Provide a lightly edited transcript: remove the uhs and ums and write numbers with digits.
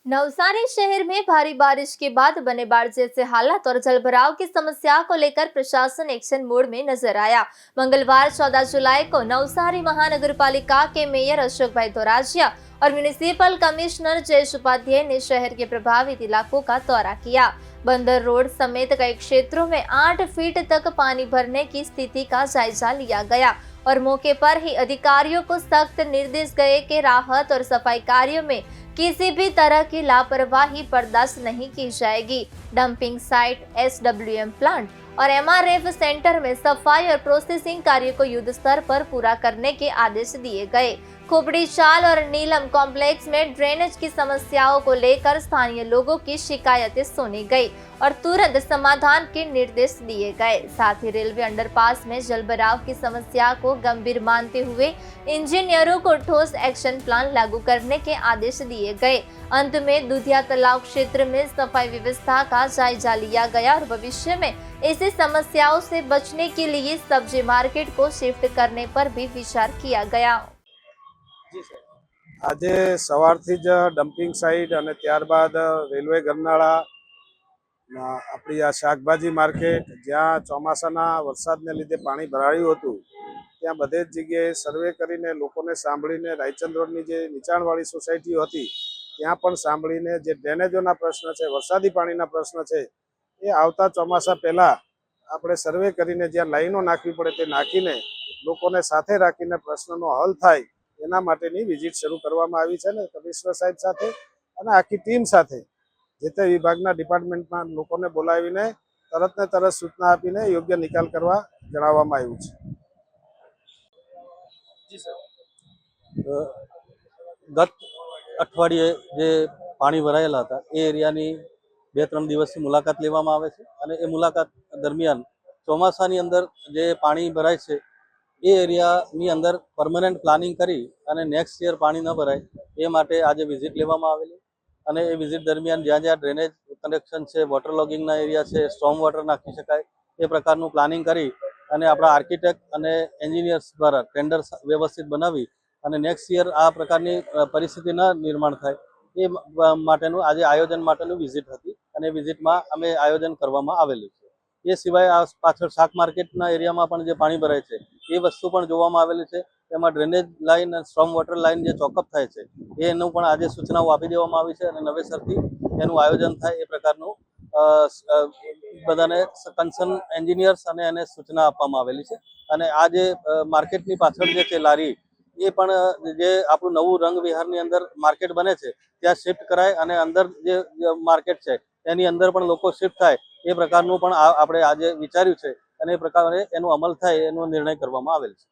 नवसारी शहर में भारी बारिश के बाद बने बाढ़ जैसे हालात और जलभराव की समस्या को लेकर प्रशासन एक्शन मोड में नजर आया। मंगलवार 14 जुलाई को नवसारी महानगरपालिका के मेयर अशोक भाई दोराजिया और म्युनिसिपल कमिश्नर जयेश उपाध्याय ने शहर के प्रभावित इलाकों का दौरा किया। बंदर रोड समेत कई क्षेत्रों में 8 फीट तक पानी भरने की स्थिति का जायजा लिया गया और मौके पर ही अधिकारियों को सख्त निर्देश गए कि राहत और सफाई कार्यों में किसी भी तरह की लापरवाही बर्दाश्त नहीं की जाएगी। डंपिंग साइट, SWM प्लांट और MRF सेंटर में सफाई और प्रोसेसिंग कार्य को युद्ध स्तर पर पूरा करने के आदेश दिए गए। खोपड़ी चाल और नीलम कॉम्प्लेक्स में ड्रेनेज की समस्याओं को लेकर स्थानीय लोगों की शिकायतें सुनी गई और तुरंत समाधान के निर्देश दिए गए। साथ ही रेलवे अंडरपास में जलभराव की समस्या को गंभीर मानते हुए इंजीनियरों को ठोस एक्शन प्लान लागू करने के आदेश दिए गए। अंत में दुधिया तालाब क्षेत्र में सफाई व्यवस्था का जायजा लिया गया और भविष्य में ऐसी समस्याओं से बचने के लिए सब्जी मार्केट को शिफ्ट करने पर भी विचार किया गया। આજે સવારથી જ ડમ્પિંગ સાઇટ અને ત્યારબાદ રેલવે ગરનાળા આપણી આ શાકભાજી માર્કેટ જ્યાં ચોમાસાના વરસાદને લીધે પાણી ભરાયું હતું ત્યાં બધે જ જગ્યાએ સર્વે કરીને લોકોને સાંભળીને રાયચંદ રોડની જે નીચાણવાળી સોસાયટીઓ હતી ત્યાં પણ સાંભળીને જે ડ્રેનેજોના પ્રશ્ન છે, વરસાદી પાણીના પ્રશ્ન છે એ આવતા ચોમાસા પહેલાં આપણે સર્વે કરીને જ્યાં લાઈનો નાખવી પડે તે નાખીને લોકોને સાથે રાખીને પ્રશ્નનો હલ થાય એના માટેની વિઝિટ શરૂ કરવામાં આવી છે ને કમિશનર સાહેબ સાથે અને આખી ટીમ સાથે જે તે વિભાગના ડિપાર્ટમેન્ટના લોકોને બોલાવીને તરત ને તરત સૂચના આપીને યોગ્ય નિકાલ કરવા જણાવવામાં આવ્યું છે। ગત અઠવાડિયે જે પાણી ભરાયેલા હતા એ એરિયાની 2-3 દિવસની મુલાકાત લેવામાં આવે છે અને એ મુલાકાત દરમિયાન ચોમાસાની અંદર જે પાણી ભરાય છે એ એરિયાની અંદર પરમનન્ટ પ્લાનિંગ કરી અને નેક્સ્ટ યર પાણી ન ભરાય એ માટે આજે વિઝિટ લેવામાં આવેલી અને એ વિઝિટ દરમિયાન જ્યાં જ્યાં ડ્રેનેજ કનેક્શન છે, વોટર લોગિંગના એરિયા છે, સ્ટોર્મ વોટર નાખી શકાય એ પ્રકારનું પ્લાનિંગ કરી અને આપણા આર્કિટેક્ટ અને એન્જિનિયર્સ દ્વારા ટેન્ડર વ્યવસ્થિત બનાવી અને નેક્સ્ટ યર આ પ્રકારની પરિસ્થિતિ ન નિર્માણ થાય એ માટેનું આજે આયોજન માટેનું વિઝિટ હતી અને વિઝિટમાં અમે આયોજન કરવામાં આવેલું છે। એ સિવાય આ પાછળ શાક માર્કેટના એરિયામાં પણ જે પાણી ભરાય છે એ વસ્તુ પણ જોવામાં આવેલી છે। એમાં ડ્રેનેજ લાઇન અને સ્ટોર્મ વોટર લાઇન જે ચોકઅપ થાય છે એનું પણ આજે સૂચનાઓ આપી દેવામાં આવી છે અને નવેસરથી એનું આયોજન થાય એ પ્રકારનું બધાને કન્સર્ન એન્જિનિયર્સ અને એને સૂચના આપવામાં આવેલી છે। અને આ જે માર્કેટની પાછળ જે છે લારી એ પણ જે આપણું નવું રંગ વિહારની અંદર માર્કેટ બને છે ત્યાં શિફ્ટ કરાય અને અંદર જે માર્કેટ છે એની અંદર પણ લોકો શિફ્ટ થાય એ પ્રકારનું પણ આપણે આજે વિચાર્યું છે અને એ પ્રકારે એનો અમલ થાય એનો નિર્ણય કરવામાં આવેલ છે।